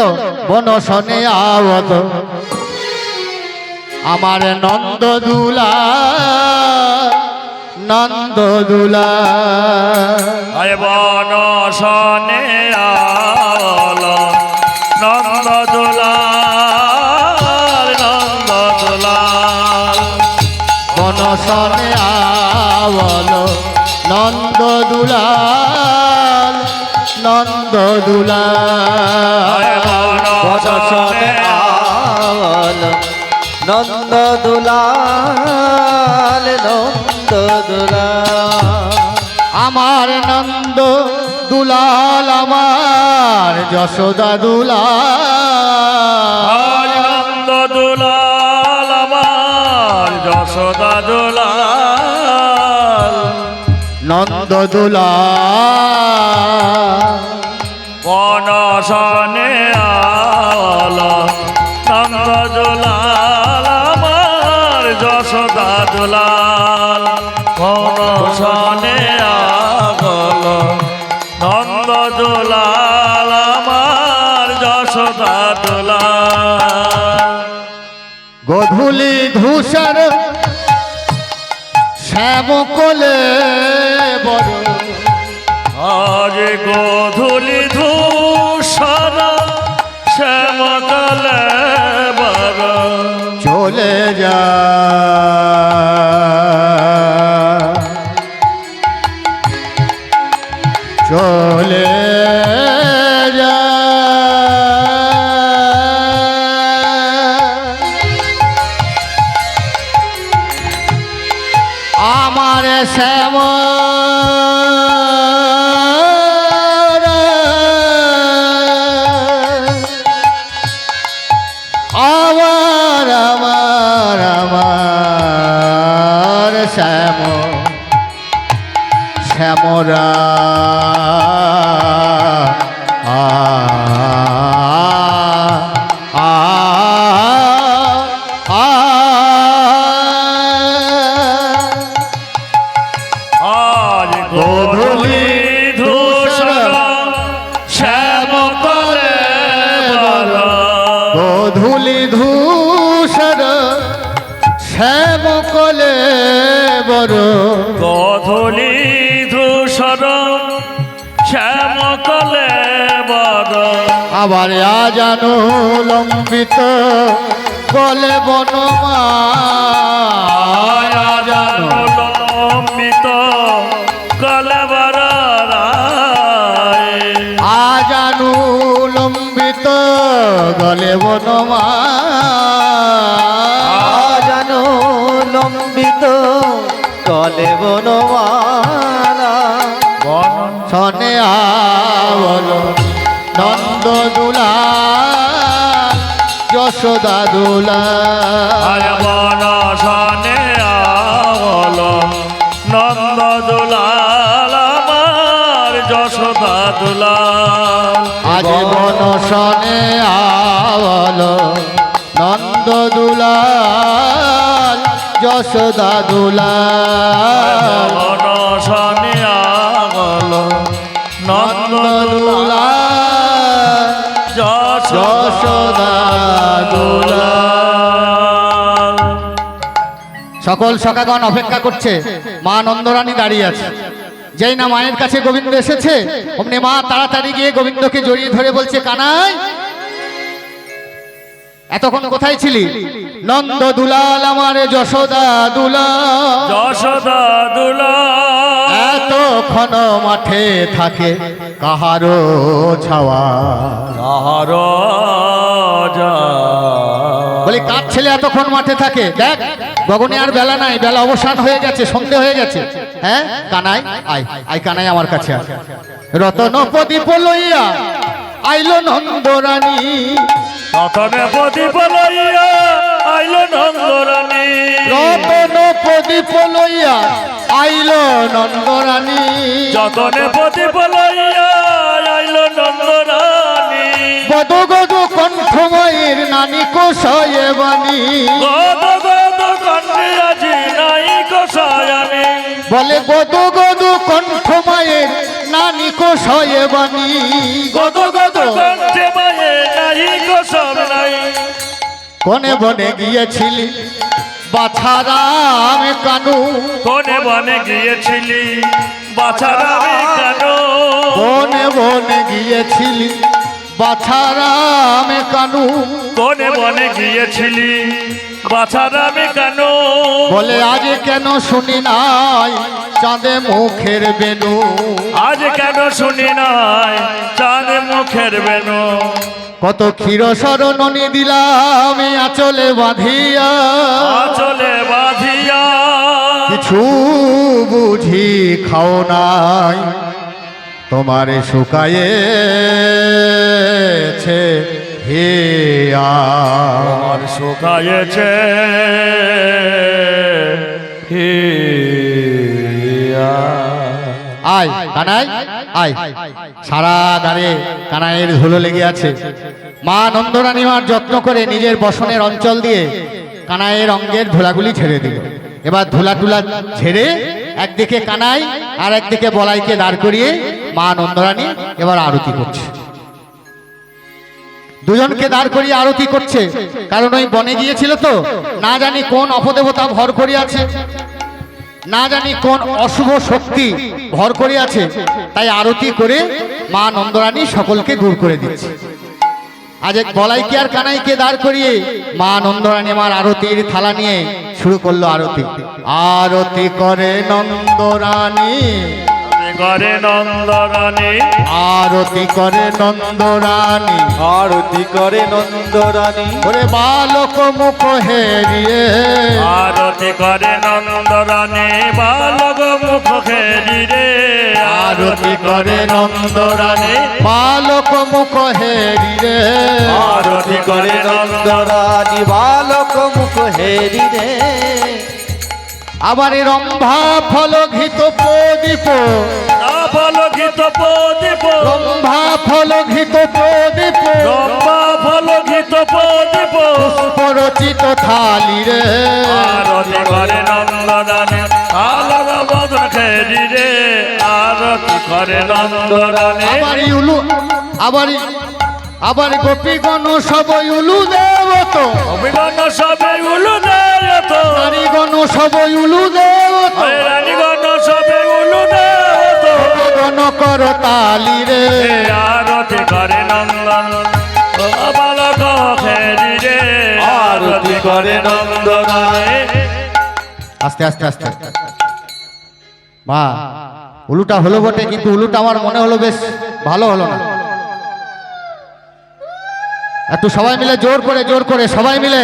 বন শনে আওত আমার নন্দদুলা, নন্দদুলা। আয় বন শনে আলো নন্দদুলাল, নন্দদুলাল। বন শনে আওল নন্দদুলা, নন্দদুলা। আয় বন শনে নন্দ দুলাল, নন্দ দুলাল। আমার নন্দ দুলাল, আমার যশোদা দুলাল। আজ নন্দদুলাল আমার যশোদা দুলাল। নন্দ দুলাল। বন শনে আলো নন্দদুলাল আমার যশোদা দুলাল। বন শনে আলো নন্দদুলাল আমার যশোদা দুলাল। গধূলি ধূসর শ্যাম কোলে বড়, আজ গোধূলি ধূসর শ্যামকালে বর। চলে যা চলে যা। আমার শ্যাম আমার আমার আমার শ্যাম শ্যামরা আ আ আ। আজ গোধূলি ধূসর শ্যামকালে বর। গধূলি ধূসর শ্যাম কোলে বড়, গোধূলি ধূসর শ্যামকালে বর। আবার আজানো লম্বিত বলে বনমা। জানো লম্বিত কলবর রায়। আজানু লম্বিত গলে বনমা। জানো লম্বিত বলে বনমালা বন শনে আবল নন্দ দুলা যশোদা দুলা আয় বন শনে আবল নন্দ দুলাল আমার যশোদা দুলাল আজ বন শনে আবল নন্দ দুলাল যশোদা দুলাল বন শনে আবল নন্দ দুলাল যশোদা দুলাল। সকল সখাগণ অপেক্ষা করছে, মা নন্দরানী দাঁড়িয়ে আছে। যেই না মায়ের কাছে গোবিন্দ এসেছে, অমনি মা তাড়াতাড়ি গিয়ে গোবিন্দকে জড়িয়ে ধরে বলছে, কানাই এতক্ষণ কোথায় ছিলি? নন্দ দুলাল আমার যশোদা দুলাল যশোদা দুলাল এতক্ষণ মাঠে থাকে কাহারো ছাওয়া। তাহার বলি কার ছেলে এতক্ষণ মাঠে থাকে? দেখ গগনে আর বেলা নাই, বেলা অবসান হয়ে গেছে, সন্ধে হয়ে গেছে। হ্যাঁ কানাই আয় আয়, কানাই আমার কাছে আয়। রতন প্রদীপ লইয়া আইলো নন্দরানী, রতনে প্রদীপ লইয়া আইল নন্দরানী রতন প্রদীপ লইয়া আইলো নন্দরানী, যতনে প্রদীপ লইয়া আইল নন্দরানী গদ গদ কণ্ঠময়ের নানি কোষয়ে বাণী, গদ গদ কণ্ঠে আজি নাই কোষায়ানি বলে গদ গদ কণ্ঠময়ের নানি কোষয়ে বাণী, গদ গদ কণ্ঠে মায়ে নাই কোষম নাই কোনে বনে গিয়েছিলি বাছারাম কানু, কোনে বনে গিয়েছিলি বাছারামে কেন কোনে বনে গিয়েছিলি বাছারাম কানু, কোনে বনে গিয়েছিলি বাছারামে কেন বলে আজ কেন শুনি নাই চাঁদে মুখের বেনু, আজ কেন শুনি নাই চাঁদ মুখের বেনু কত ক্ষীর শরণনি দিলাম আঁচলে বাঁধিয়া, আচলে বাঁধিয়া কিছু বুঝি খাও নাই তোমারে শুকায়েছে হিয়া, আমার শুকায়েছে হিয়া। আয় কানাই আয়। সারা গাড়ে কানাইয়ের ধুলো লেগে আছে। মা নন্দরানী মার যত্ন করে নিজের বসনের অঞ্চল দিয়ে কানাইয়ের অঙ্গের ধুলাগুলি ছেড়ে দিল। এবার ধুলা টুলা ছেড়ে একদিকে কানাই আর একদিকে বলাইকে দাঁড় করিয়ে মা নন্দরানী এবার আরতি করছে। দুজনকে দাঁড় করিয়ে আরতি করছে, কারণ ওই বনে গিয়েছিল তো, না জানি কোন অপদেবতা ভর করে আছে, না জানি কোন অশুভ শক্তি ভর করে আছে, তাই আরতি করে মা নন্দরানী সকলকে দূর করে দিচ্ছে। আজ এক বলাইকে আর কানাইকে দাঁড় করিয়ে মা নন্দরানী আমার আরতির থালা নিয়ে শুরু করলো আরতি। আরতি করে নন্দরানী, করে নন্দরানী আরতি করে নন্দরানী, আরতি করে নন্দরানী ওরে বালক মুখ হেরিয়ে, আরতি করে নন্দরানী বালক মুখ খেলি রে আরতি করে নন্দরানী বালক মুখ হেরিয়ে, আরতি করে নন্দরানী বালক মুখ হেরি রে আবার রম্ভা ফল ঘিত প্রদীপ, ফলকিত প্রদীপ রম্ভা ফল ঘিত প্রদীপ, রম্বা ফলকিত প্রদীপ পরচিত থালি রে, আরতি করে নন্দরানী আলোর বদন খেলি রে আরতি করে নন্দরানী আবার উলু আবার গোপীগণ সবই উলু দেবত, অভিগণ সবে উলু দেয়ত নারীগণ সবই উলু দেবত, রানীগণ সবে উলু দেয়ত গণ কর তালি রে, আরতি করে নন্দন বালক খেলি রে আরতি করে নন্দরানী আস্তে আস্তে আস্তে। মা উলুটা হলো বটে, কিন্তু উলুটা আমার মনে হলো বেশ ভালো হলো না। একটু সবাই মিলে জোর করে সবাই মিলে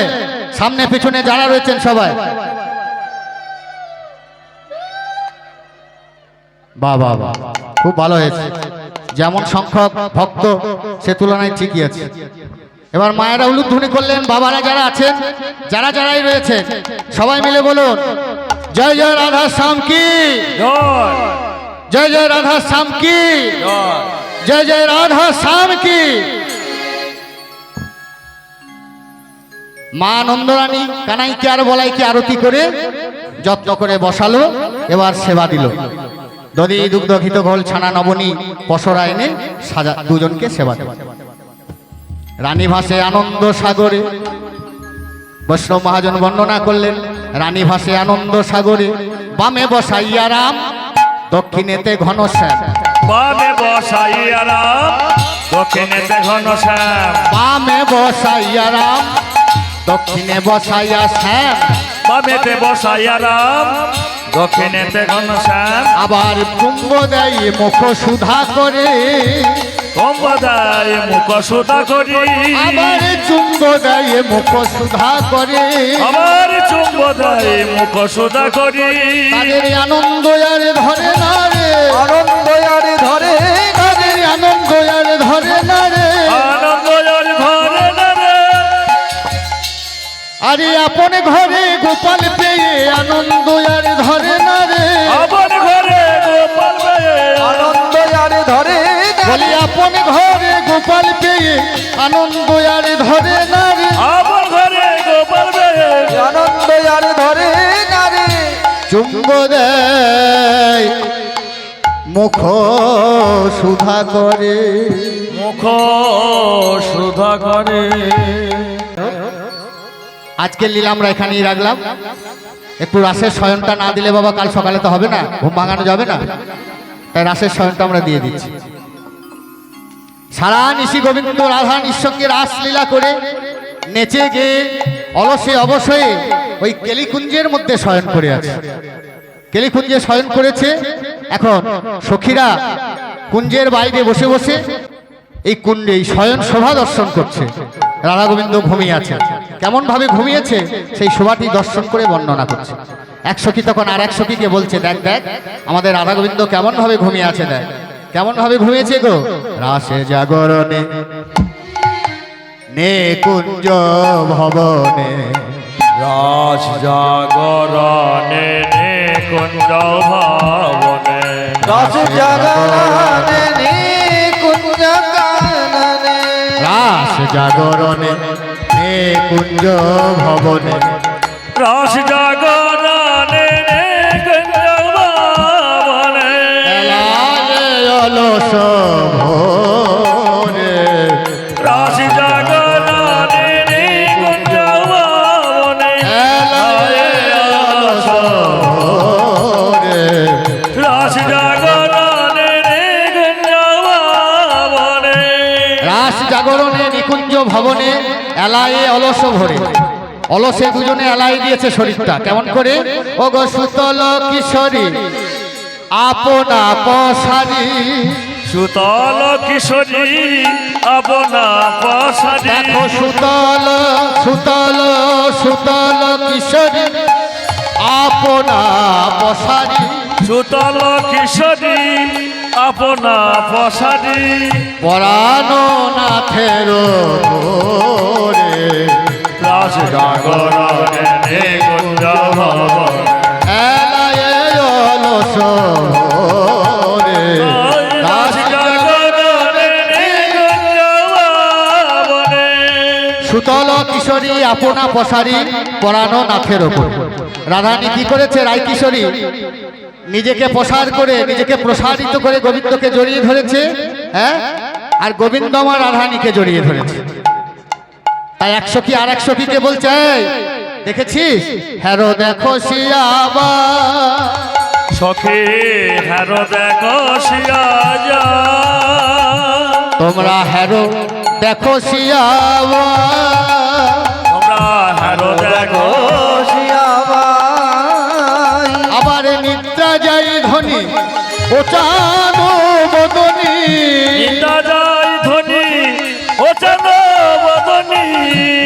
সামনে পিছনে যারা রয়েছেন সবাই বাহ বাহ বাহ, খুব ভালো হয়েছে। যেমন সংখ্যক ভক্ত সে তুলনায় ঠিকই আছে। এবার মায়েরা উলুধ্বনি করলেন, বাবারা যারা আছেন, যারাই রয়েছেন, সবাই মিলে বলুন জয় জয় রাধা শ্যাম কি, জয় জয় জয় রাধা শ্যাম কি, জয় জয় জয় রাধা শ্যাম কি। মা নন্দরানী কানাইকে আর বলাইকে আরতি করে যত্ন করে বসালো, এবার সেবা দিল। দধি দুগ্ধ ঘিত ঘোল ছানা নবনী পসরা এনে সাজা দুজনকে সেবা দিল। রানী ভাসে আনন্দ সাগরে, বৈষ্ণব মহাজন বর্ণনা করলেন, রানী ভাসে আনন্দ সাগরে, বামে বসাইয়া রাম, দক্ষিণেতে ঘনশ্যাম। বামে বসাইয়া রাম, দক্ষিণেতে ঘনশ্যাম। বামে বসাইয়া রাম, দক্ষিণে বসাইয়া শ্যাম। বামেতে বসাইয়া রাম, দক্ষিণেতে ঘনশ্যাম। আবার কুম্ভ দেয় মুখ সুধা করে, কম্বদায় মুখ সুধা করি। আবার চুম্ব দেয় মুখ সুধা করে। আমার চুম্বদায় মুখ সুধা করি। তাদের আনন্দ আর ধরে না রে, আনন্দ আরে ধরে তাদের আনন্দ আর ধরে না রে। আনন্দ আর ঘরে না রে। আরে আপন ঘরে গোপাল পেয়ে আনন্দ আর ধরে না রে। আপন ঘরে গোপাল পেয়ে আনন্দ আরে ধরে বলি আপন ঘরে গোপাল পেয়ে আনন্দ আর ধরে না রে। আপন ঘরে গোপাল পেয়ে আনন্দ আরে ধরে না রে। চুম্ব দেয় মুখ সুধা করে। মুখ সুধা করে। আজকের লীলা আমরা এখানেই রাখলাম। একটু রাসের শয়নটা না দিলে বাবা কাল সকালে তো হবে না, ঘুম ভাঙানো যাবে না, তাই রাসের শয়নটা আমরা দিয়ে দিচ্ছি। সারা নিশি গোবিন্দ রাধা নিঃসঙ্গে রাসলীলা করে নেচে গিয়ে অলসে অবসয়ে ওই কেলিকুঞ্জের মধ্যে শয়ন করে আছে। কেলিকুঞ্জে শয়ন করেছে। এখন সখীরা কুঞ্জের বাইরে বসে বসে এই কুঞ্জে এই শয়ন শোভা দর্শন করছে। রাধা গোবিন্দ ঘুমিয়ে আছে। কেমন ভাবে ঘুমিয়েছে সেই শোভাটি দর্শন করে বর্ণনা করছে। এক সখী তখন আর এক সখীকে বলছে, দেখ দেখ আমাদের রাধা গোবিন্দ কেমন ভাবে ঘুমিয়ে আছে, দেখ কেমন ভাবে ঘুমিয়েছে গো। রাসে জাগরণে নে কুঞ্জ ভবনে, রাস জাগরণে নে কুঞ্জ ভবনে। রাস জাগরণে নে কুঞ্জ কাননে। রাস জাগরণে নে কুঞ্জ ভবনে। রাস জাগরণে নে কুঞ্জ ভবনে। এলালে অলস ভোরে, রাস জাগরণে নে কুঞ্জ ভবনে। এলালে অলস ভোরে। রাস জাগরণে নে কুঞ্জ ভবনে। রাস জাগরণে নিকুঞ্জ ভবনে এলায়ে অলস ভরে। অলসে দুজনে এলাই দিয়েছে শরীরটা কেমন করে। ও গো সুতল কিশোরী আপনা পসারি, সুতল কিশোরী আপনা পসারি। দেখো সুতল সুতল সুতল কিশোরী আপনা পসারি। সুতল কিশোরী আপনা পসারি। পরানো নাথের রে, রাস জাগরণে নে কুঞ্জ ভবনে। এলায়ে অলস ভরে। রাস জাগরণে নে কুঞ্জ ভবনে। সুতল কিশোরী আপনা পসারি, পরানো নাথের ওপর। রাধারানী কি করেছে, রায় কিশোরী নিজেকে প্রসার করে, নিজেকে প্রসারিত করে গোবিন্দকে জড়িয়ে ধরেছে। হ্যাঁ, আর গোবিন্দ আমার রাধারানীকে জড়িয়ে ধরেছে। তাই এক সখী আর এক সখীকে বলছে, এই, দেখেছিস হ্যারো দেখো শিয়াবা। সখী হ্যারো দেখো শিয়া যা। তোমরা হ্যারো দেখো শিয়াবা। তোমরা হ্যারো দেখো শিয়াবাই। আবার নিদ্রা যাই ধনী ওচানো বদনী। নিন্দা যায় ধ্বনি ও চাঁদ বদনী।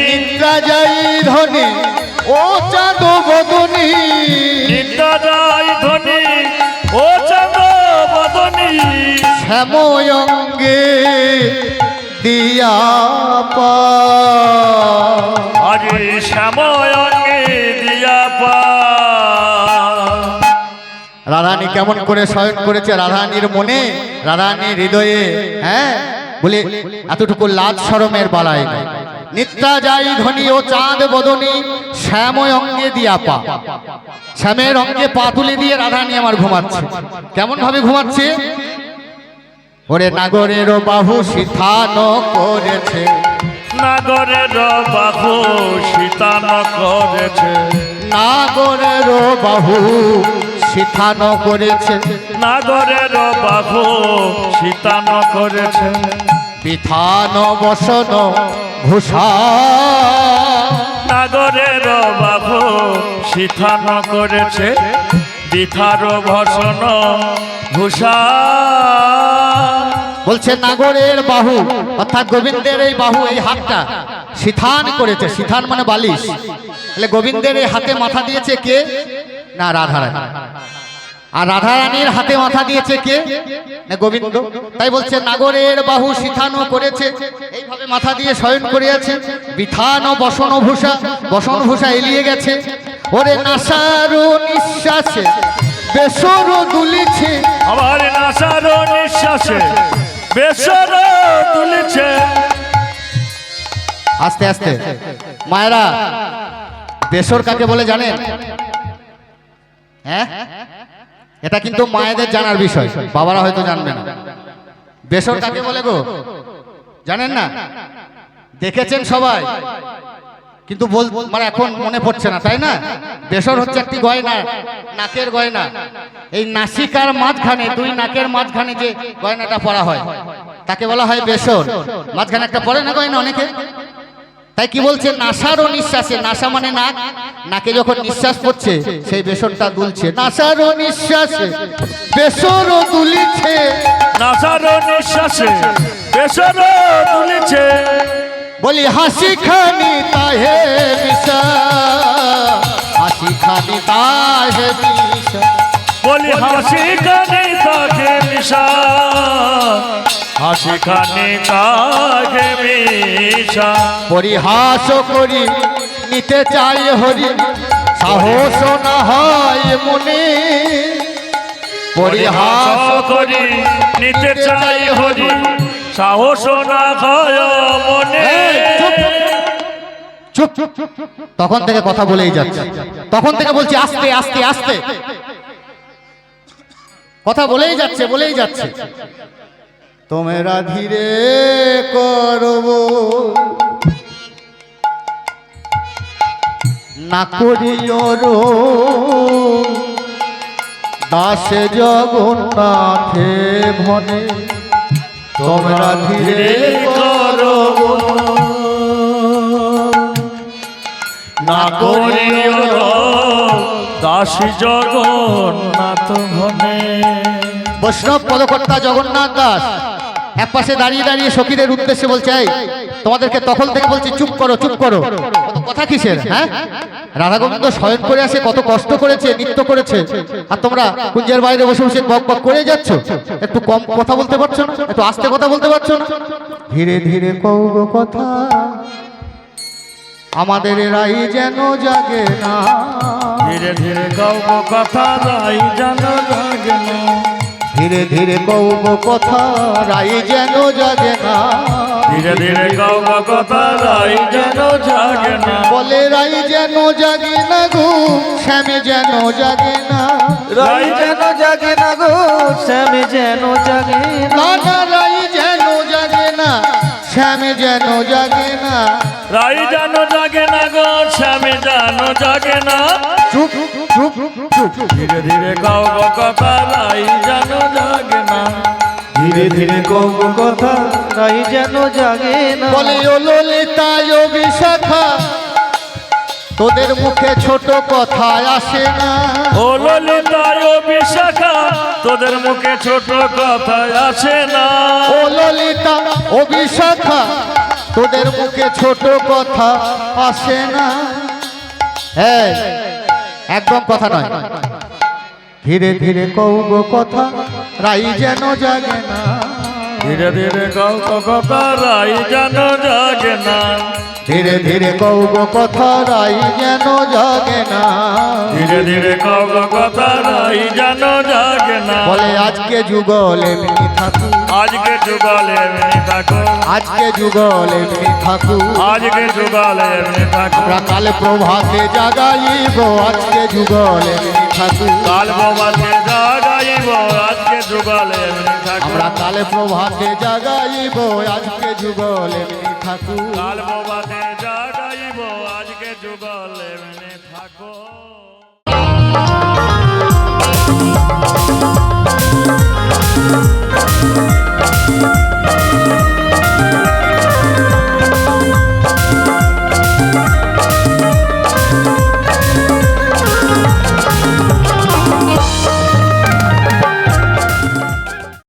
নিদ্রা যাই ধনী ও চাঁদ বদনী। নিন্দা যায় ধ্বনি ও চাঁদ শ্যাময়ঙ্গে দিয়া পা আজি শ্যাময়ঙ্গে দিয়া পা। রাধারানী কেমন করে শয়ন করেছে রাধারানীর মনে, রাধারানীর হৃদয়ে, হ্যাঁ বলে এতটুকু লাজ শরমের বালাই নাই। নিত্যা যাই ধনী ও চাঁদ বদনী শ্যাময় অঙ্গে দিয়া পা। শ্যামের অঙ্গে পা তুলে দিয়ে রাধারানী আমার ঘুমাচ্ছে। কেমন ভাবে ঘুমাচ্ছে? ওরে নাগরের বাহু সিথান করেছে, নাগরের বাহু শীতান করেছে, নাগরের বাহু সিথান করেছে, নাগরের বাহু শীতান করেছে, বিথান বসন ভূষা। নাগরের বাহু শীতান করেছে, বিথার ভসন ভূষা। বলছে নাগরের বাহু অর্থাৎ গোবিন্দের এই বাহু, এই হাতটা সিথান করেছে। সিথান মানে বালিশ। তাহলে গোবিন্দের এই হাতে মাথা দিয়েছে কে? না রাধারানী। আর রাধারানীর হাতে মাথা দিয়েছে কে? না গোবিন্দ। তাই বলছে নাগরের বাহু সিথানো করেছে, এইভাবে মাথা দিয়ে শয়ন করে আছে। বিথান বসন ভূষা, বসন ভূষা এলিয়ে গেছে। ওরে নাসারো নিঃশ্বাসে বেসর দুলিছে, আমার নাসার নিঃশ্বাসে বেসর তুলেছে। আস্তে আস্তে মায়েরা, বেসর কাকে বলে জানেন? হ্যাঁ, এটা কিন্তু মায়েদের জানার বিষয়, বাবারা হয়তো জানবে না। বেসর কাকে বলে গো জানেন না? দেখেছেন সবাই, কিন্তু মানে এখন মনে পড়ছে না, তাই না? বেসর হচ্ছে একটি গয়না, নাকের গয়না। এই নাসিকার মাঝখানে, দুই নাকের মাঝখানে যে গয়নাটা পরা হয় তাকে বলা হয় বেসর। মাঝখানে একটা পরে না গয়না অনেকে। তাই কি বলছে? নাসার ও নিঃশ্বাসে, নাসা মানে নাক, নাকে যখন নিঃশ্বাস পড়ছে সেই বেসরটা দুলছে। নাসার ও নিঃশ্বাসে বেসর দুলিছে, নাসার নিঃশ্বাসে বেসর তুলেছে। বলি হাসি খানি তাহে মিশা, হাসি খানি তাহে মিশা, বলি হাসি কানে তাকে মিশা, হাসি কানে তাকে মিশা। পরিহাস করি নিতে চাই হরি, সাহস না হয় মনে। পরিহাস করি নিতে চাই হরি, সাহস না হয় মনে। এই, চুপ চুপ। তখন থেকে কথা বলেই যাচ্ছে, তখন থেকে বলছি আস্তে আস্তে আস্তে, কথা বলেই যাচ্ছে বলেই যাচ্ছে। তোমরা ধীরে করব না করিও রো, দাসে জগন্নাথে ভনে। তোমরা ধীরে করো না করিও দাসী জগন্নাথ ঘনে। বৈষ্ণব পদকর্তা জগন্নাথ দাস এক পাশে দাঁড়িয়ে দাঁড়িয়ে সখীদের উদ্দেশ্যে বলছে, এই তোমাদেরকে তখন থেকে বলছি চুপ করো চুপ করো। কত কথা কিসের? হ্যাঁ, রাধা গোবিন্দ শয়ন করে আসে, কত কষ্ট করেছে, নৃত্য করেছে, আর তোমরা কুঞ্জের বাইরে বসে বসে বক বক করে যাচ্ছ। একটু কম কথা বলতে পারছো না? একটু আস্তে কথা বলতে পারছো না? ধীরে ধীরে কও গো কথা, আমাদের রাই যেন জাগে না। ধীরে ধীরে গাও কথা রাই যেন জাগে না। ধীরে ধীরে কও গো কথা, রাই যেন জাগে না। ধীরে ধীরে গাও কথা রাই যেন জাগে না। বলে রাই যেন জাগে না গো, শ্যামে যেন জাগে না। রাই যেন জাগে না গো, শ্যামে যেন জাগে না। না রাই যেন জাগে না, শ্যামে যেন জাগে না। রাই যেন জাগে না গো, শ্যামে যেন জাগে না। চুপ চুপ চুপ। ধীরে ধীরে গাও কথা রাই যেন জাগে না। ধীরে ধীরে কও গো কথা, রাই যেন জাগে না। বলে ও ললিতা ও বিশাখা, তোদের মুখে ছোট কথা আসে না। ও ললিতা ও বিশাখা, তোদের মুখে ছোট কথা আসে না। ও ললিতা ও বিশাখা, তোদের মুখে ছোট কথা আসে না। হ্যাঁ, একদম কথা নয়। ধীরে ধীরে কও গো কথা, রাই যেন জাগে না। ধীরে ধীরে কও কথা রাই যেন জাগে না ধীরে ধীরে কও গো কথা রাই যেন জাগে না ধীরে ধীরে কও কথা রাই যেন জাগে না বলে আজকে যুগল এমনি থাকু আজকে যুগলে এমনি থাকো আজকে যুগল এমনি থাকু আজকে যুগলে এমনি থাকো আমরা কাল প্রভাতে জাগাইব আজকে যুগল এমনি থাকু কাল বাবাতে জাগাইব আজকে যুগলে এমনি থাকো আমরা কাল প্রভাতে জাগাইব আজকে যুগল এমনি থাকু কাল বাবাতে জাগাইব আজকে যুগলে এমনি থাকো